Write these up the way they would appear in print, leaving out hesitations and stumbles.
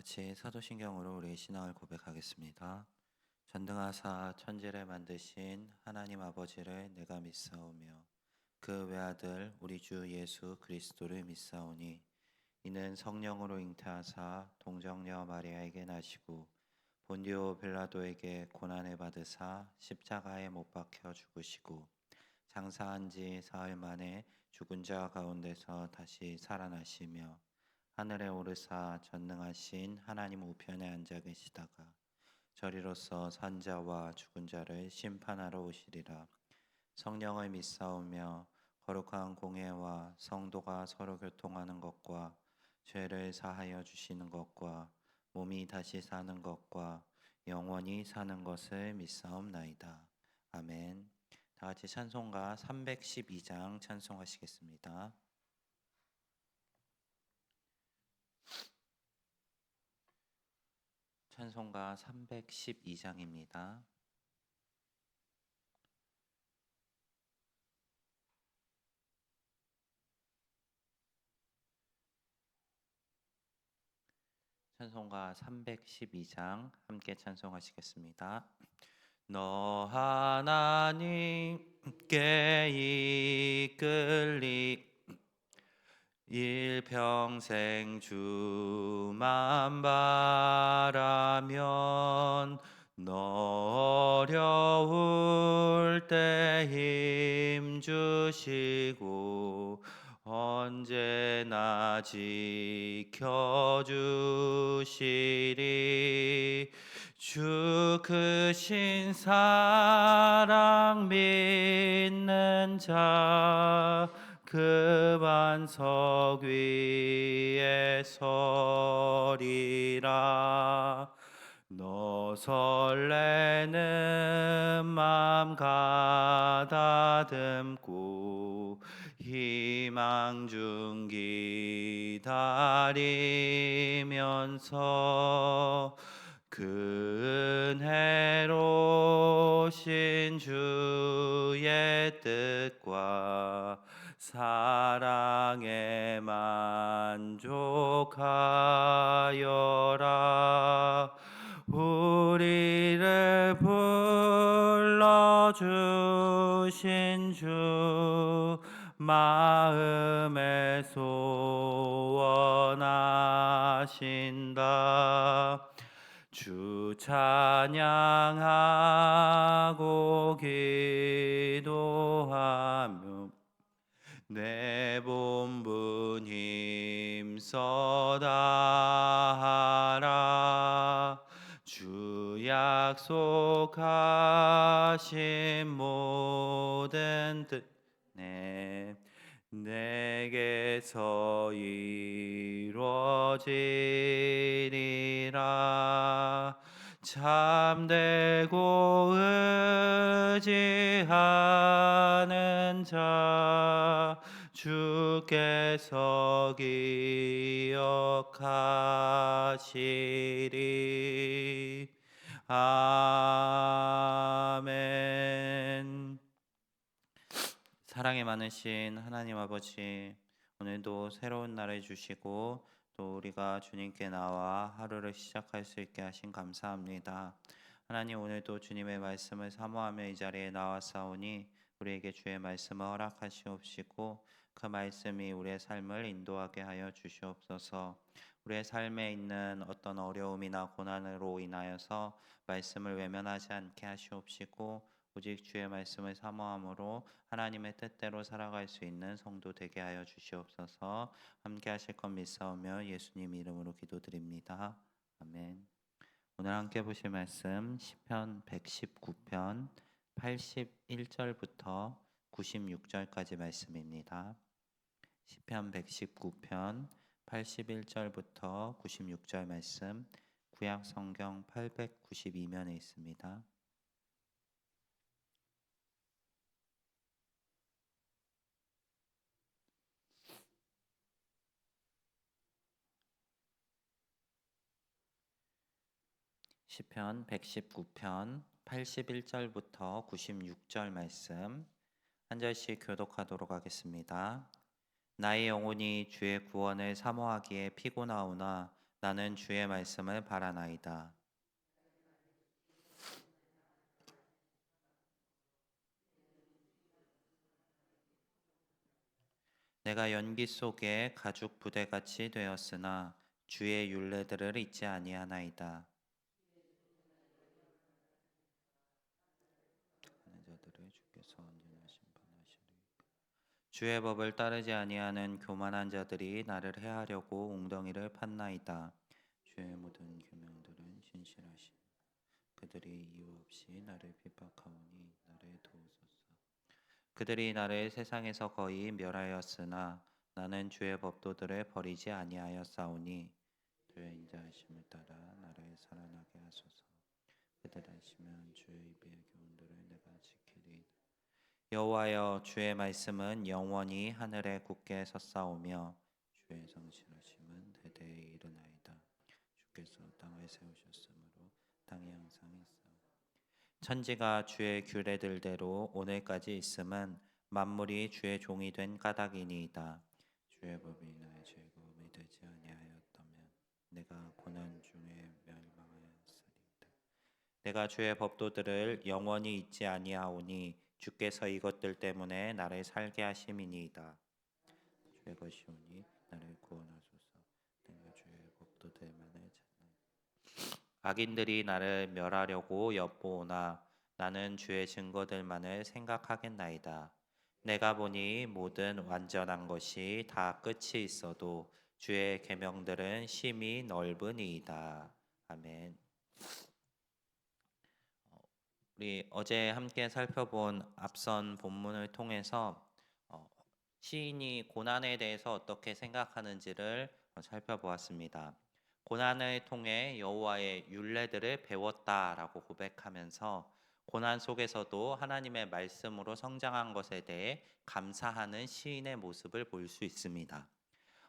같이 사도신경으로 우리의 신앙을 고백하겠습니다. 전능하사 천지를 만드신 하나님 아버지를 내가 믿사오며 그 외아들 우리 주 예수 그리스도를 믿사오니 이는 성령으로 잉태하사 동정녀 마리아에게 나시고 본디오 빌라도에게 고난을 받으사 십자가에 못 박혀 죽으시고 장사한 지 사흘 만에 죽은 자 가운데서 다시 살아나시며 하늘에 오르사 전능하신 하나님 우편에 앉아 계시다가 저리로서 산자와 죽은 자를 심판하러 오시리라. 성령을 믿사오며 거룩한 공예와 성도가 서로 교통하는 것과 죄를 사하여 주시는 것과 몸이 다시 사는 것과 영원히 사는 것을 믿사옵나이다. 아멘. 다 같이 찬송가 312장 찬송하시겠습니다. 찬송가 312장입니다. 찬송가 312장 함께 찬송하시겠습니다. 너 하나님께 이끌리 일평생 주만 바라면 너 어려울 때 힘 주시고 언제나 지켜주시리. 주 크신 사랑 믿는 자 그 반석 위에 서리라. 너 설레는 맘 가다듬고 희망 중 기다리면서 그 은혜로우신 주의 뜻과 사랑에 만족하여라. 우리를 불러주신 주 마음에 소원하신다. 주 찬양하고 기도하며 내 본분 힘써 다하라. 주 약속하신 모든 뜻 내게서 이루어지리라. 참되고 의지하는 자 주께서 기억하시리. 아멘. 사랑이 많으신 하나님 아버지, 오늘도 새로운 날을 주시고 또 우리가 주님께 나와 하루를 시작할 수 있게 하신 감사합니다. 하나님, 오늘도 주님의 말씀을 사모하며 이 자리에 나왔사오니 우리에게 주의 말씀을 허락하시옵시고 그 말씀이 우리의 삶을 인도하게 하여 주시옵소서. 우리의 삶에 있는 어떤 어려움이나 고난으로 인하여서 말씀을 외면하지 않게 하시옵시고 오직 주의 말씀을 사모함으로 하나님의 뜻대로 살아갈 수 있는 성도 되게 하여 주시옵소서. 함께 하실 것 믿사오며 예수님 이름으로 기도드립니다. 아멘. 오늘 함께 보실 말씀 시편 119편 81절부터 96절까지 말씀입니다. 시편 119편 81절부터 96절 말씀, 구약 성경 892면에 있습니다. 시편 119편 81절부터 96절 말씀 한 절씩 교독하도록 하겠습니다. 나의 영혼이 주의 구원을 사모하기에 피곤하오나 나는 주의 말씀을 바라나이다. 내가 연기 속에 가죽 부대같이 되었으나 주의 율례들을 잊지 아니하나이다. 하는 자들을 주께서 언제나 심판하시리이까. 주의 법을 따르지 아니하는 교만한 자들이 나를 해하려고 웅덩이를 팠나이다. 주의 모든 계명들은 신실하시. 그들이 이유 없이 나를 핍박하오니 나를 도우소서. 그들이 나를 세상에서 거의 멸하였으나 나는 주의 법도들을 버리지 아니하였사오니 주의 인자하심을 따라 나를 살아나게 하소서. 그들 하시면 주의 입의 교훈들을 내가 지키리. 여호와여, 주의 말씀은 영원히 하늘에 굳게 섰사오며 주의 성실하심은 대대에 이르나이다. 주께서 땅을 세우셨으므로 땅이 항상 있사오니 천지가 주의 규례들대로 오늘까지 있음은 만물이 주의 종이 된 까닭이니이다. 주의 법이 나의 즐거움이 되지 아니하였다면 내가 고난 중에 멸망하였으리이다. 내가 주의 법도들을 영원히 잊지 아니하오니 주께서 이것들 때문에 나를 살게 하심이니이다. 주의 것이오니 나를 구원하소서. 내가 주의 법도들만을 찾나이다. 악인들이 나를 멸하려고 엿보오나 나는 주의 증거들만을 생각하겠나이다. 내가 보니 모든 완전한 것이 다 끝이 있어도 주의 계명들은 심히 넓으니이다. 아멘. 우리 어제 함께 살펴본 앞선 본문을 통해서 시인이 고난에 대해서 어떻게 생각하는지를 살펴보았습니다. 고난을 통해 여호와의 율례들을 배웠다라고 고백하면서 고난 속에서도 하나님의 말씀으로 성장한 것에 대해 감사하는 시인의 모습을 볼 수 있습니다.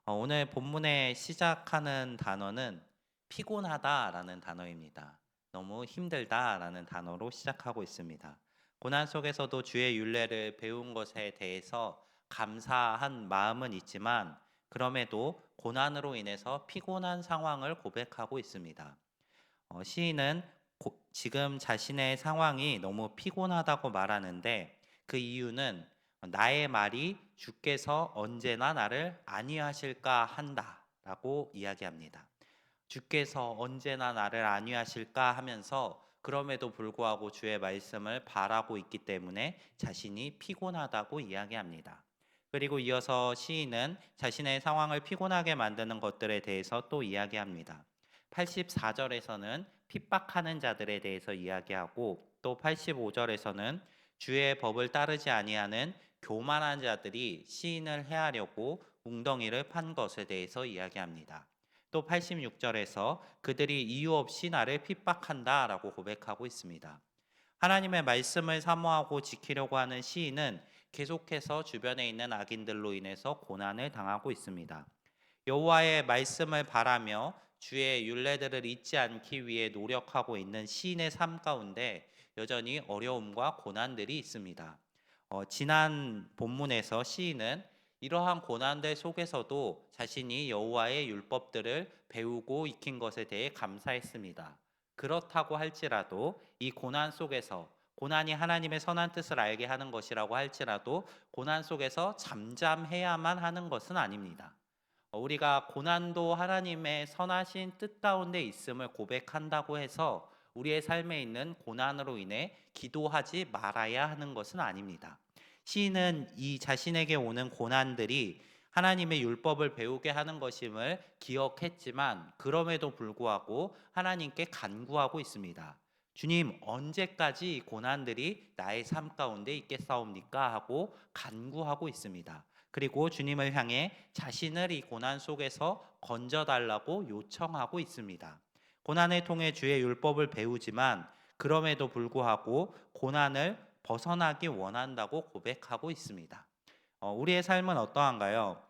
오늘 본문의 시작하는 단어는 피곤하다라는 단어입니다. 너무 힘들다라는 단어로 시작하고 있습니다. 고난 속에서도 주의 율례를 배운 것에 대해서 감사한 마음은 있지만 그럼에도 고난으로 인해서 피곤한 상황을 고백하고 있습니다. 시인은 지금 자신의 상황이 너무 피곤하다고 말하는데 그 이유는 나의 말이 주께서 언제나 나를 안위하실까 한다라고 이야기합니다. 주께서 언제나 나를 안위하실까 하면서 그럼에도 불구하고 주의 말씀을 바라고 있기 때문에 자신이 피곤하다고 이야기합니다. 그리고 이어서 시인은 자신의 상황을 피곤하게 만드는 것들에 대해서 또 이야기합니다. 84절에서는 핍박하는 자들에 대해서 이야기하고 또 85절에서는 주의 법을 따르지 아니하는 교만한 자들이 시인을 해하려고 웅덩이를 판 것에 대해서 이야기합니다. 또 86절에서 그들이 이유 없이 나를 핍박한다라고 고백하고 있습니다. 하나님의 말씀을 사모하고 지키려고 하는 시인은 계속해서 주변에 있는 악인들로 인해서 고난을 당하고 있습니다. 여호와의 말씀을 바라며 주의 율례들을 잊지 않기 위해 노력하고 있는 시인의 삶 가운데 여전히 어려움과 고난들이 있습니다. 지난 본문에서 시인은 이러한 고난들 속에서도 자신이 여호와의 율법들을 배우고 익힌 것에 대해 감사했습니다. 그렇다고 할지라도 이 고난 속에서 고난이 하나님의 선한 뜻을 알게 하는 것이라고 할지라도 고난 속에서 잠잠해야만 하는 것은 아닙니다. 우리가 고난도 하나님의 선하신 뜻 가운데 있음을 고백한다고 해서 우리의 삶에 있는 고난으로 인해 기도하지 말아야 하는 것은 아닙니다. 시인은 이 자신에게 오는 고난들이 하나님의 율법을 배우게 하는 것임을 기억했지만 그럼에도 불구하고 하나님께 간구하고 있습니다. 주님, 언제까지 이 고난들이 나의 삶 가운데 있겠사옵니까? 하고 간구하고 있습니다. 그리고 주님을 향해 자신을 이 고난 속에서 건져달라고 요청하고 있습니다. 고난을 통해 주의 율법을 배우지만 그럼에도 불구하고 고난을 벗어나기 원한다고 고백하고 있습니다. 우리의 삶은 어떠한가요?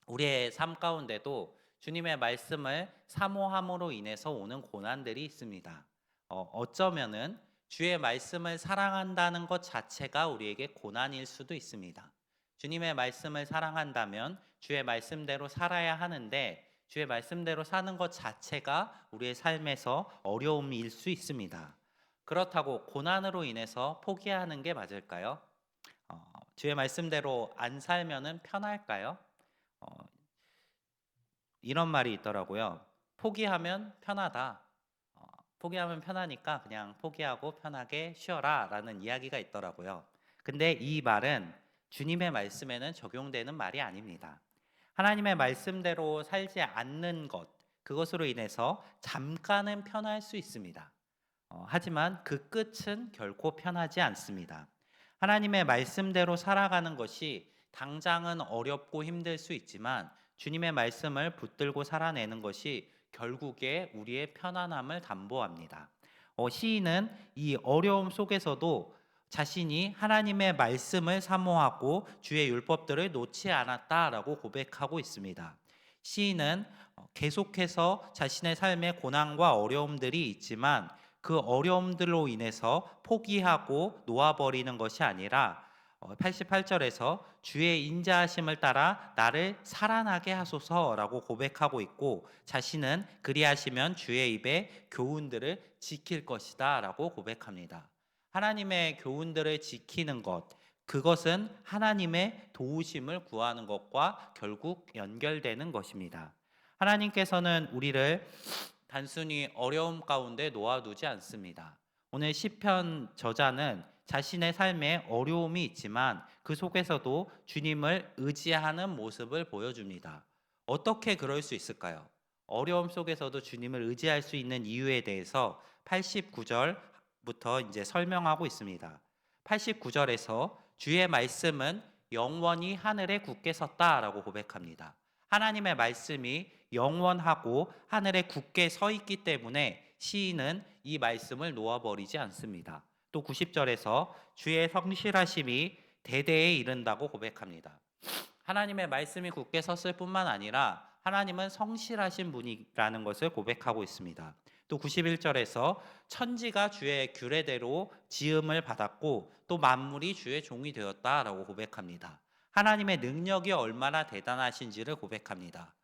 우리의 삶 가운데도 주님의 말씀을 사모함으로 인해서 오는 고난들이 있습니다. 어쩌면은 주의 말씀을 사랑한다는 것 자체가 우리에게 고난일 수도 있습니다. 주님의 말씀을 사랑한다면 주의 말씀대로 살아야 하는데 주의 말씀대로 사는 것 자체가 우리의 삶에서 어려움일 수 있습니다. 그렇다고 고난으로 인해서 포기하는 게 맞을까요? 주의 말씀대로 안 살면은 편할까요? 어, 이런 말이 있더라고요. 포기하면 편하다. 어, 포기하면 편하니까 그냥 포기하고 편하게 쉬어라 라는 이야기가 있더라고요. 근데 이 말은 주님의 말씀에는 적용되는 말이 아닙니다. 하나님의 말씀대로 살지 않는 것, 그것으로 인해서 잠깐은 편할 수 있습니다. 하지만 그 끝은 결코 편하지 않습니다. 하나님의 말씀대로 살아가는 것이 당장은 어렵고 힘들 수 있지만 주님의 말씀을 붙들고 살아내는 것이 결국에 우리의 편안함을 담보합니다. 시인은 이 어려움 속에서도 자신이 하나님의 말씀을 사모하고 주의 율법들을 놓지 않았다라고 고백하고 있습니다. 시인은 계속해서 자신의 삶에 고난과 어려움들이 있지만 그 어려움들로 인해서 포기하고 놓아버리는 것이 아니라 88절에서 주의 인자하심을 따라 나를 살아나게 하소서라고 고백하고 있고, 자신은 그리하시면 주의 입에 교훈들을 지킬 것이다 라고 고백합니다. 하나님의 교훈들을 지키는 것, 그것은 하나님의 도우심을 구하는 것과 결국 연결되는 것입니다. 하나님께서는 우리를 단순히 어려움 가운데 놓아두지 않습니다. 오늘 시편 저자는 자신의 삶에 어려움이 있지만 그 속에서도 주님을 의지하는 모습을 보여줍니다. 어떻게 그럴 수 있을까요? 어려움 속에서도 주님을 의지할 수 있는 이유에 대해서 89절부터 이제 설명하고 있습니다. 89절에서 주의 말씀은 영원히 하늘에 굳게 섰다라고 고백합니다. 하나님의 말씀이 영원하고 하늘에 굳게 서 있기 때문에 시인은 이 말씀을 놓아버리지 않습니다. 또 90절에서 주의 성실하심이 대대에 이른다고 고백합니다. 하나님의 말씀이 굳게 섰을 뿐만 아니라 하나님은 성실하신 분이라는 것을 고백하고 있습니다. 또 91절에서 천지가 주의 규례대로 지음을 받았고 또 만물이 주의 종이 되었다라고 고백합니다. 하나님의 능력이 얼마나 대단하신지를 고백합니다.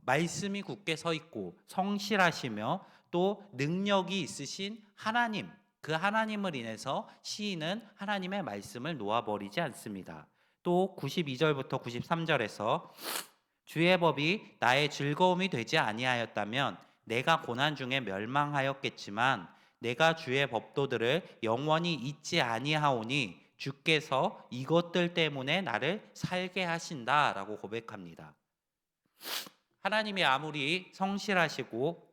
말씀이 굳게 서 있고 성실하시며 또 능력이 있으신 하나님, 그 하나님을 인해서 시인은 하나님의 말씀을 놓아버리지 않습니다. 또 92절부터 93절에서 주의 법이 나의 즐거움이 되지 아니하였다면 내가 고난 중에 멸망하였겠지만 내가 주의 법도들을 영원히 잊지 아니하오니 주께서 이것들 때문에 나를 살게 하신다라고 고백합니다. 하나님이 아무리 성실하시고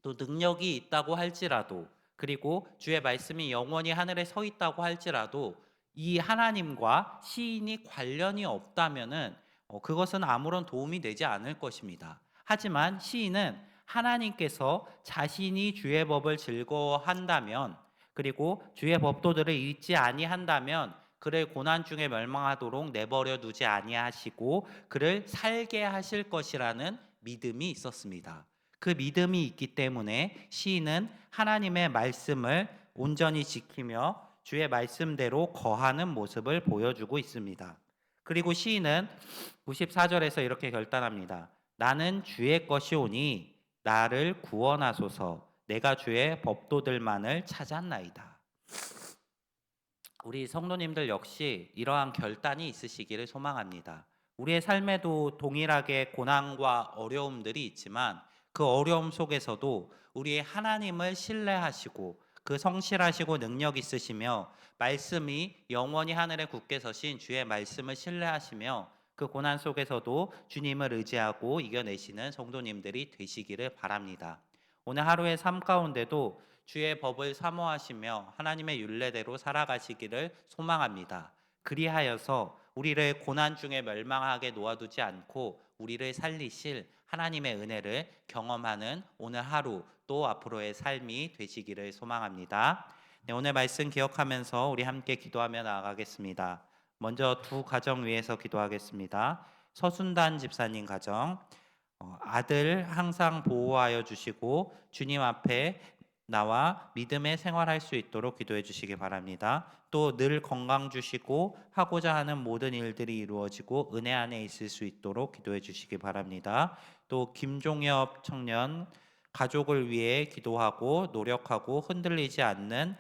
또 능력이 있다고 할지라도, 그리고 주의 말씀이 영원히 하늘에 서 있다고 할지라도 이 하나님과 시인이 관련이 없다면은 그것은 아무런 도움이 되지 않을 것입니다. 하지만 시인은 하나님께서 자신이 주의 법을 즐거워한다면, 그리고 주의 법도들을 잊지 아니한다면 그를 고난 중에 멸망하도록 내버려 두지 아니하시고 그를 살게 하실 것이라는 믿음이 있었습니다. 그 믿음이 있기 때문에 시인은 하나님의 말씀을 온전히 지키며 주의 말씀대로 거하는 모습을 보여주고 있습니다. 그리고 시인은 94절에서 이렇게 결단합니다. 나는 주의 것이오니 나를 구원하소서. 내가 주의 법도들만을 찾았나이다. 우리 성도님들 역시 이러한 결단이 있으시기를 소망합니다. 우리의 삶에도 동일하게 고난과 어려움들이 있지만 그 어려움 속에서도 우리의 하나님을 신뢰하시고 그 성실하시고 능력 있으시며 말씀이 영원히 하늘에 굳게 서신 주의 말씀을 신뢰하시며 그 고난 속에서도 주님을 의지하고 이겨내시는 성도님들이 되시기를 바랍니다. 오늘 하루의 삶 가운데도 주의 법을 사모하시며 하나님의 율례대로 살아가시기를 소망합니다. 그리하여서 우리를 고난 중에 멸망하게 놓아두지 않고 우리를 살리실 하나님의 은혜를 경험하는 오늘 하루 또 앞으로의 삶이 되시기를 소망합니다. 네, 오늘 말씀 기억하면서 우리 함께 기도하며 나아가겠습니다. 먼저 두 가정 위해서 기도하겠습니다. 서순단 집사님 가정, 아들 항상 보호하여 주시고 주님 앞에 나와 믿음의 생활할 수 있도록 기도해 주시기 바랍니다. 또 늘 건강 주시고 하고자 하는 모든 일들이 이루어지고 은혜 안에 있을 수 있도록 기도해 주시기 바랍니다. 또 김종엽 청년 가족을 위해 기도하고 노력하고 흔들리지 않는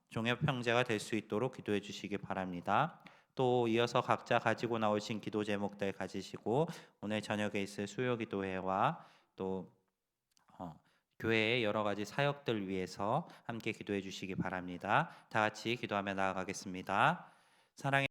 종엽 형제가 될 수 있도록 기도해 주시기 바랍니다. 또 이어서 각자 가지고 나오신 기도 제목들 가지시고 오늘 저녁에 있을 수요 기도회와 또 어, 교회의 여러 가지 사역들 위해서 함께 기도해 주시기 바랍니다. 다 같이 기도하며 나아가겠습니다. 사랑의